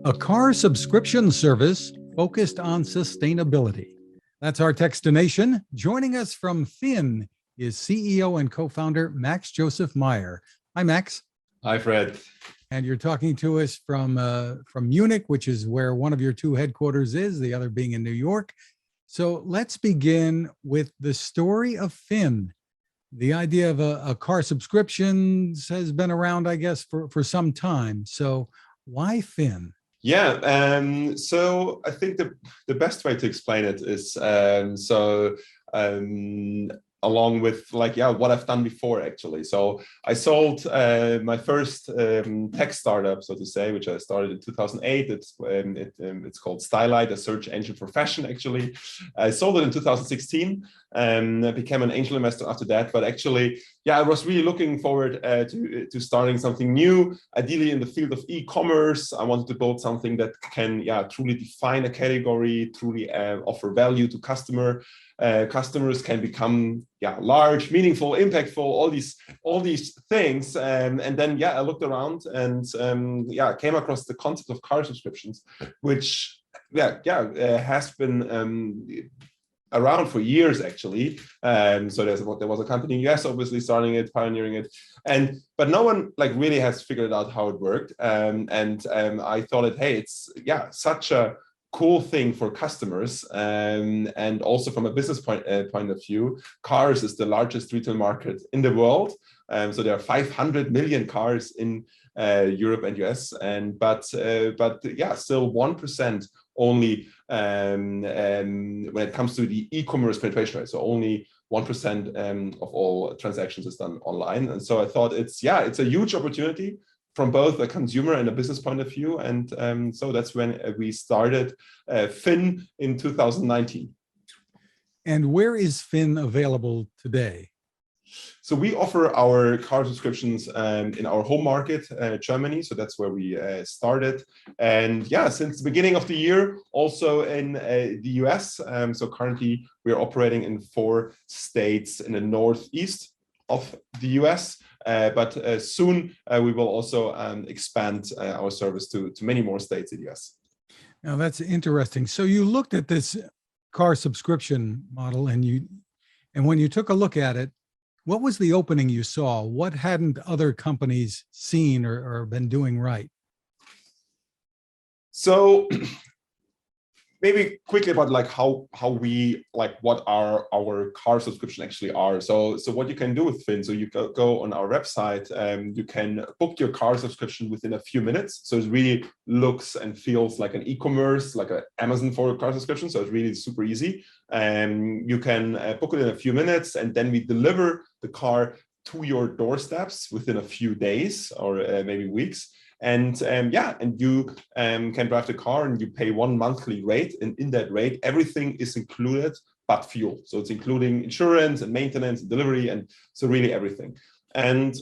a car subscription service focused on sustainability. That's our Techstination. Joining us from Finn is CEO and co-founder Max-Josef Meier. Hi, Max. Hi, Fred. And you're talking to us from Munich, which is where one of your two headquarters is, the other being in New York. So let's begin with the story of Finn. The idea of a car subscriptions has been around, I guess, for some time. So why Finn? Yeah, so I think the best way to explain it is along with what I've done before, actually. So I sold my first tech startup, so to say, which I started in 2008. It's called Stylite, a search engine for fashion, actually. I sold it in 2016 and I became an angel investor after that. But actually, I was really looking forward to starting something new, ideally in the field of e-commerce. I wanted to build something that can truly define a category, truly offer value to customers can become large, meaningful, impactful, all these things, and then I looked around and came across the concept of car subscriptions, which has been around for years, actually. So there was a company in the US obviously starting it, pioneering it, but no one really has figured out how it worked, and I thought that, hey, it's such a cool thing for customers, and also from a business point of view. Cars is the largest retail market in the world, so there are 500 million cars in Europe and US, but still 1% only when it comes to the e-commerce penetration rate. So only 1% of all transactions is done online, and so I thought it's a huge opportunity from both a consumer and a business point of view. And so that's when we started Finn in 2019. And where is Finn available today? So we offer our car subscriptions in our home market, Germany. So that's where we started. And since the beginning of the year, also in the US. So currently we're operating in 4 states in the northeast of the US. But soon we will also expand our service to many more states in the US. Now that's interesting. So you looked at this car subscription model, and when you took a look at it, what was the opening you saw? What hadn't other companies seen or been doing right? So maybe quickly about how we what our car subscription actually are. So what you can do with Finn, so you go on our website, you can book your car subscription within a few minutes. So it really looks and feels like an e-commerce, like an Amazon for car subscription. So it's really super easy. You can book it in a few minutes, and then we deliver the car to your doorsteps within a few days or maybe weeks. And you can drive the car and you pay one monthly rate, and in that rate everything is included but fuel. So it's including insurance and maintenance and delivery, and so really everything. And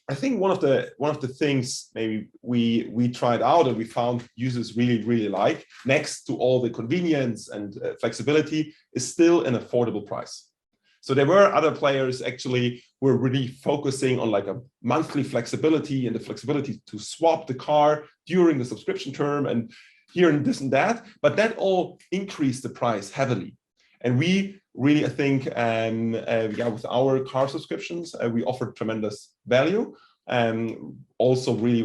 I think one of the things maybe we tried out and we found users really like, next to all the convenience and flexibility, is still an affordable price. So there were other players actually who were really focusing on a monthly flexibility and the flexibility to swap the car during the subscription term and here and this and that, but that all increased the price heavily. And we really, I think, with our car subscriptions, we offer tremendous value, and also really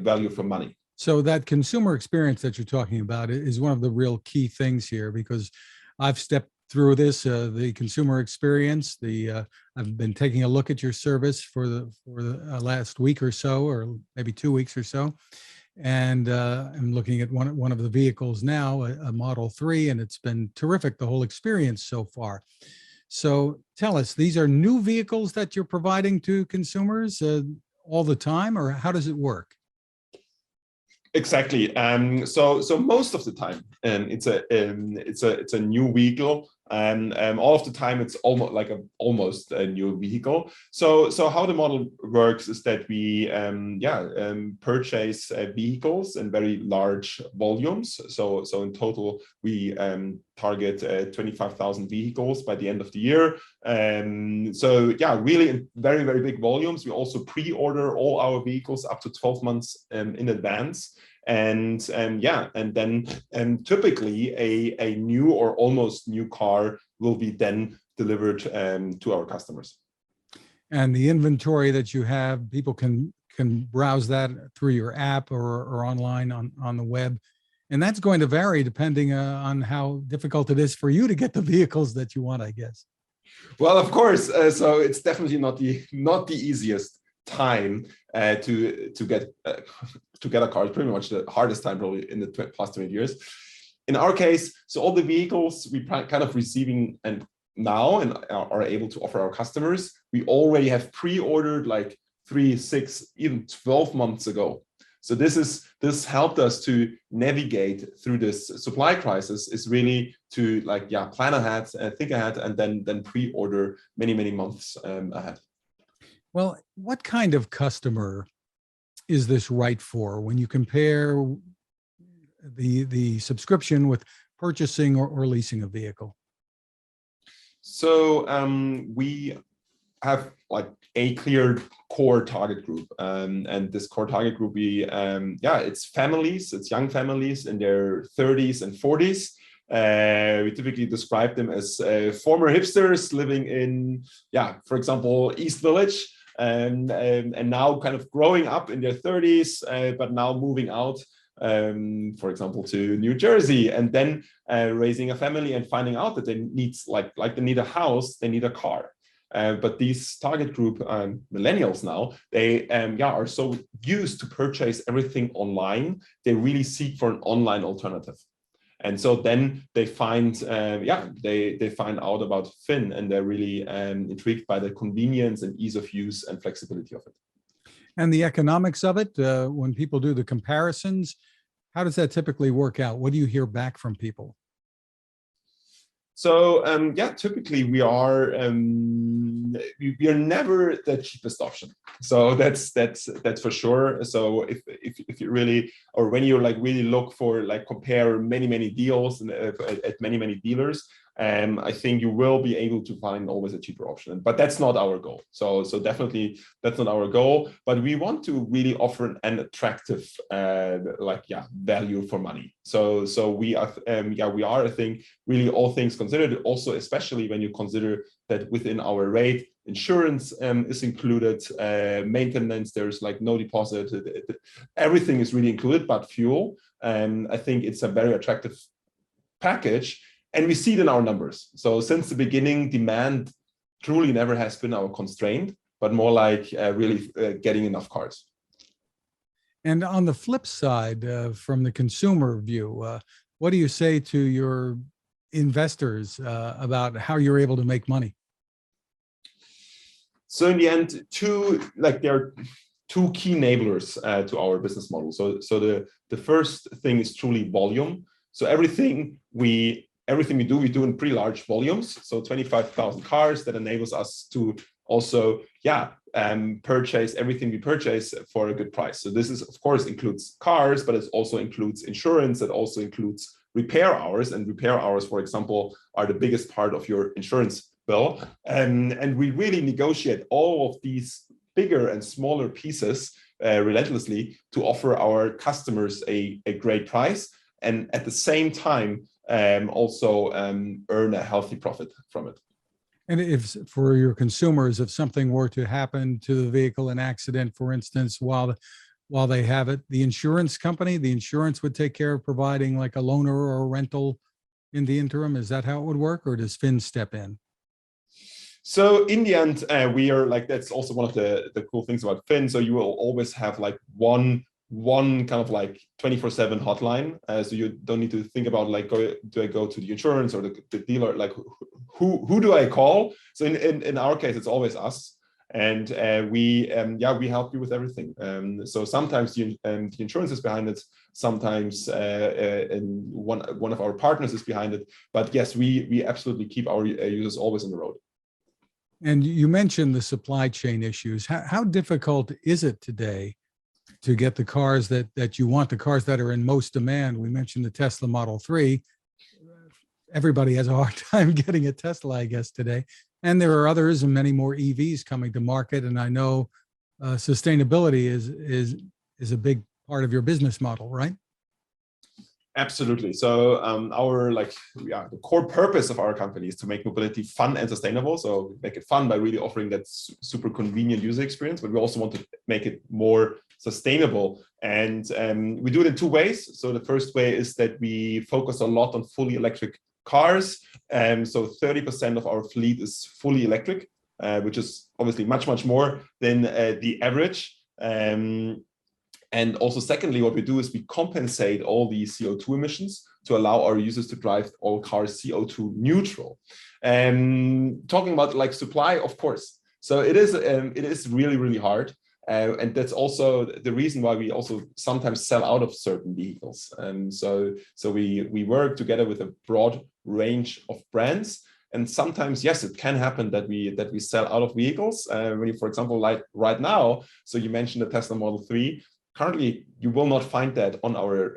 value for money. So that consumer experience that you're talking about is one of the real key things here, because I've stepped through this, the consumer experience. I've been taking a look at your service for the last week or so, or maybe 2 weeks or so, and I'm looking at one of the vehicles now, a Model 3, and it's been terrific, the whole experience so far. So tell us, these are new vehicles that you're providing to consumers all the time, or how does it work? Exactly. So most of the time, it's a new vehicle, and all of the time it's almost a new vehicle. So how the model works is that we purchase vehicles in very large volumes. So in total we target 25,000 vehicles by the end of the year. So really in very big volumes. We also pre-order all our vehicles up to 12 months in advance. And then typically a new or almost new car will be then delivered to our customers. And the inventory that you have, people can browse that through your app or online on the web. And that's going to vary depending on how difficult it is for you to get the vehicles that you want, I guess. Well, of course. So it's definitely not the easiest time to get a car. It's pretty much the hardest time probably in the past 20 years. In our case, so all the vehicles we kind of receiving and now and are able to offer our customers, we already have pre-ordered like 3, 6, even 12 months ago. So this helped us to navigate through this supply crisis, is really to plan ahead, think ahead, and then pre-order many months ahead. Well, what kind of customer is this right for when you compare the subscription with purchasing or leasing a vehicle? So we have like a clear core target group, and this core target group, it's families, it's young families in their 30s and 40s. We typically describe them as former hipsters living in, for example, East Village, and now kind of growing up in their 30s, but now moving out, for example, to New Jersey, and then raising a family and finding out that they need they need a house, they need a car. But these target group millennials now, they are so used to purchase everything online, they really seek for an online alternative. And so then they find, they find out about Fin, and they're really intrigued by the convenience and ease of use and flexibility of it. And the economics of it, when people do the comparisons, how does that typically work out? What do you hear back from people? So typically we are never the cheapest option. So that's for sure. So if you really, or when you really look for compare many deals and at many dealers, I think you will be able to find always a cheaper option, but that's not our goal. So definitely that's not our goal. But we want to really offer an attractive value for money. So we are I think really, all things considered, also especially when you consider that within our rate, insurance is included, maintenance, there's no deposit, everything is really included but fuel. I think it's a very attractive package. And we see it in our numbers. So since the beginning, demand truly never has been our constraint, but more really getting enough cars. And on the flip side, from the consumer view, what do you say to your investors about how you're able to make money? So in the end, there are two key enablers to our business model. So the first thing is truly volume. So everything we do, we do in pretty large volumes. So 25,000 cars, that enables us to also, purchase everything we purchase for a good price. So this is, of course, includes cars, but it also includes insurance. It also includes repair hours, and repair hours, for example, are the biggest part of your insurance bill. And we really negotiate all of these bigger and smaller pieces relentlessly to offer our customers a great price, and at the same time also earn a healthy profit from it. And if for your consumers, if something were to happen to the vehicle, an accident, for instance, while they have it, the insurance company, the insurance would take care of providing a loaner or a rental in the interim. Is that how it would work, or does Fin step in? So in the end, we are that's also one of the cool things about Fin. So you will always have one kind of 24/7 hotline. So you don't need to think about do I go to the insurance or the dealer? Who do I call? So in our case, it's always us, and we help you with everything. So sometimes the insurance is behind it. Sometimes and one of our partners is behind it. But yes, we absolutely keep our users always on the road. And you mentioned the supply chain issues. How difficult is it today to get the cars that you want, the cars that are in most demand? We mentioned the Tesla Model 3. Everybody has a hard time getting a Tesla, I guess, today. And there are others and many more EVs coming to market. And I know sustainability is a big part of your business model, right? Absolutely. So the core purpose of our company is to make mobility fun and sustainable. So we make it fun by really offering that super convenient user experience, but we also want to make it more sustainable. And we do it in two ways. So the first way is that we focus a lot on fully electric cars. So 30% of our fleet is fully electric, which is obviously much, much more than the average. And also, secondly, what we do is we compensate all the CO2 emissions to allow our users to drive all cars CO2 neutral. Talking about like supply, of course. So it is really, really hard. And that's also the reason why we also sometimes sell out of certain vehicles. So we work together with a broad range of brands. And sometimes, yes, it can happen that we sell out of vehicles. When you, for example, like right now, so you mentioned the Tesla Model 3. Currently, you will not find that on our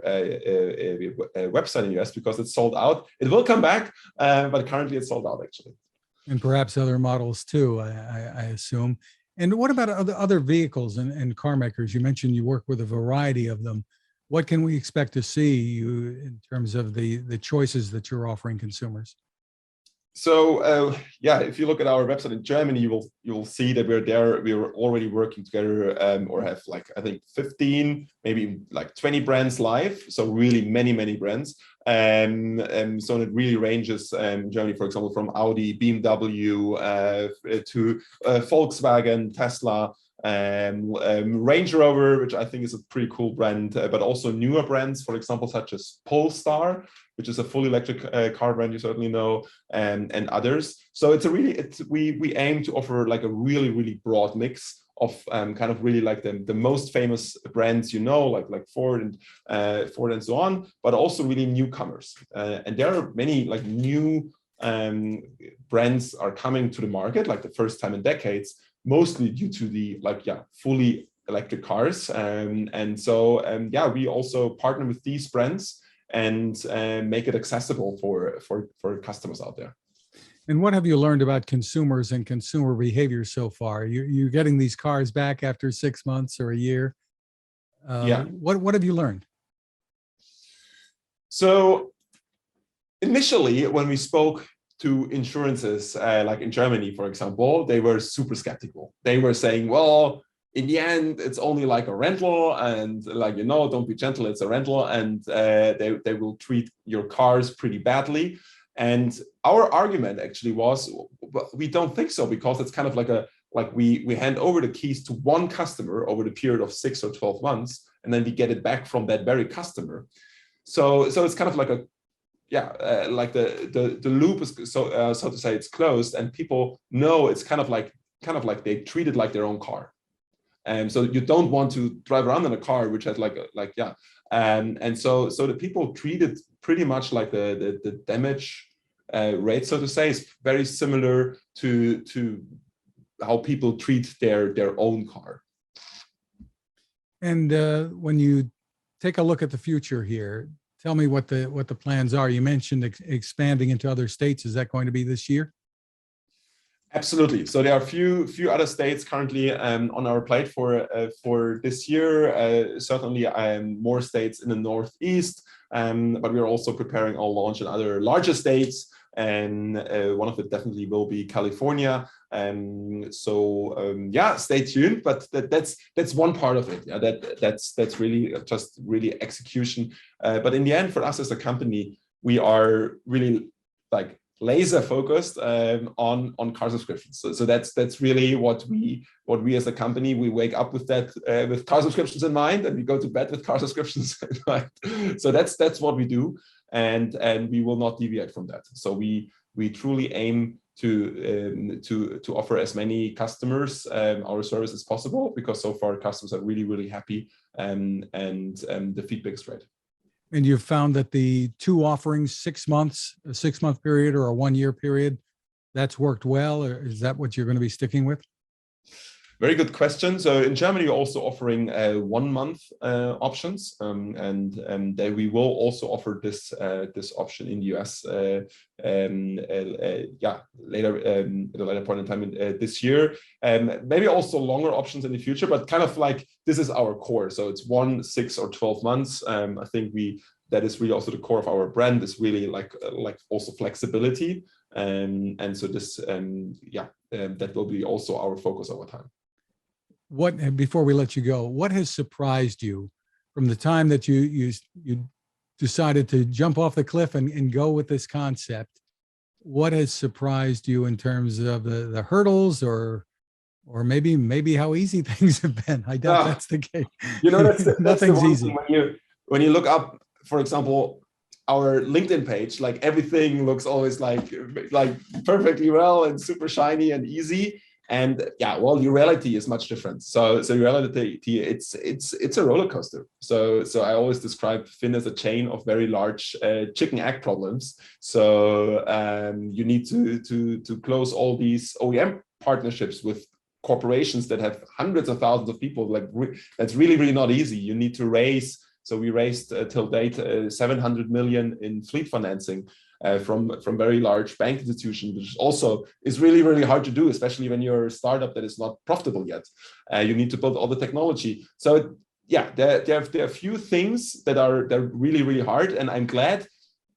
website in the US because it's sold out. It will come back, but currently it's sold out, actually. And perhaps other models too, I assume. And what about other vehicles and car makers? You mentioned you work with a variety of them. What can we expect to see in terms of the choices that you're offering consumers? So if you look at our website in Germany, you'll see that we're there. We are already working together, or have like I think 15, maybe like 20 brands live. So really many brands. So it really ranges in Germany, for example, from Audi, BMW to Volkswagen, Tesla. Range Rover, which I think is a pretty cool brand, but also newer brands, for example, such as Polestar, which is a fully electric car brand you certainly know, and others. So we aim to offer like a really broad mix of kind of really like the most famous brands, like Ford and so on, but also really newcomers. And there are many like new brands are coming to the market, like the first time in decades, mostly due to the fully electric cars. We also partner with these brands and make it accessible for customers out there. And what have you learned about consumers and consumer behavior so far? You're getting these cars back after 6 months or a year. What have you learned? So initially, when we spoke to insurances, like in Germany, for example, they were super skeptical. They were saying, well, in the end, it's only like a rental, and don't be gentle, it's a rental, and they will treat your cars pretty badly. And our argument actually was, we don't think so, because it's kind of like we hand over the keys to one customer over the period of 6 or 12 months, and then we get it back from that very customer. So it's kind of like like the loop is so to say, it's closed, and people know it's kind of like they treat it like their own car. So you don't want to drive around in a car which has and so the people treat it pretty much like the damage rate, so to say, is very similar to how people treat their own car. And when you take a look at the future here, tell me what the plans are. You mentioned expanding into other states. Is that going to be this year? Absolutely. So there are a few other states currently on our plate for this year. Certainly more states in the Northeast, but we're also preparing our launch in other larger states. And one of it definitely will be California. Stay tuned. But that's one part of it. Yeah, that's really just really execution. But in the end, for us as a company, we are really like laser focused on car subscriptions. So that's really what we as a company, we wake up with that with car subscriptions in mind, and we go to bed with car subscriptions in mind. So that's what we do, and we will not deviate from that. So we truly aim to offer as many customers our service as possible, because so far customers are really happy, and the feedback is great. And you've found that the two offerings, 6 months, a 6-month period or a 1-year period, that's worked well, or is that what you're going to be sticking with? Very good question. So in Germany, we're also offering 1 month options, and then we will also offer this this option in the US. Yeah, later at a later point in time this year, maybe also longer options in the future. But kind of like this is our core. So it's 1, 6, or 12 months. I think that is really also the core of our brand. Is really like also flexibility, and so this that will be also our focus over time. What, before we let you go, what has surprised you from the time that you decided to jump off the cliff and go with this concept? What has surprised you in terms of the hurdles, or maybe how easy things have been? I doubt that's the case. You know, that's Nothing's the easy. When you look up, for example, our LinkedIn page, like everything looks always like perfectly well and super shiny and easy. And yeah, well, the reality is much different. So reality, it's a roller coaster. So I always describe Finn as a chain of very large chicken egg problems. So you need to close all these OEM partnerships with corporations that have hundreds of thousands of people. Like that's really not easy. You need to raise. So we raised till date 700 million in fleet financing. From very large bank institutions, which also is really hard to do, especially when you're a startup that is not profitable yet. You need to build all the technology. So yeah, there are a few things they're really hard, and I'm glad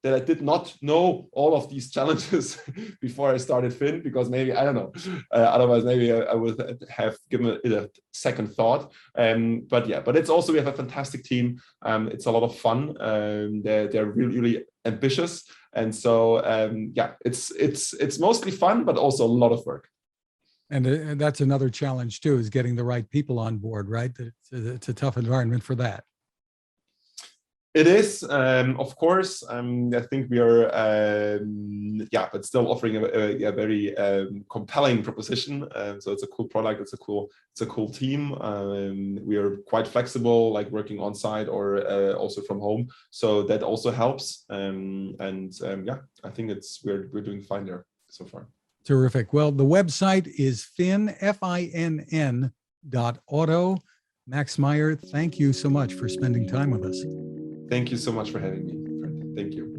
that I did not know all of these challenges before I started Finn, because maybe, I don't know, otherwise maybe I would have given it a second thought. But it's also, we have a fantastic team. It's a lot of fun. They're really ambitious. And so, yeah, it's mostly fun, but also a lot of work. And that's another challenge too, is getting the right people on board, right? It's a tough environment for that. It is, of course. I think we are, yeah, but still offering a very compelling proposition. So it's a cool product. It's a cool team. We are quite flexible, like working on site or also from home. So that also helps. Yeah, I think we're doing fine there so far. Terrific. Well, the website is Finn.auto. Max Meier, thank you so much for spending time with us. Thank you so much for having me, friend. Thank you.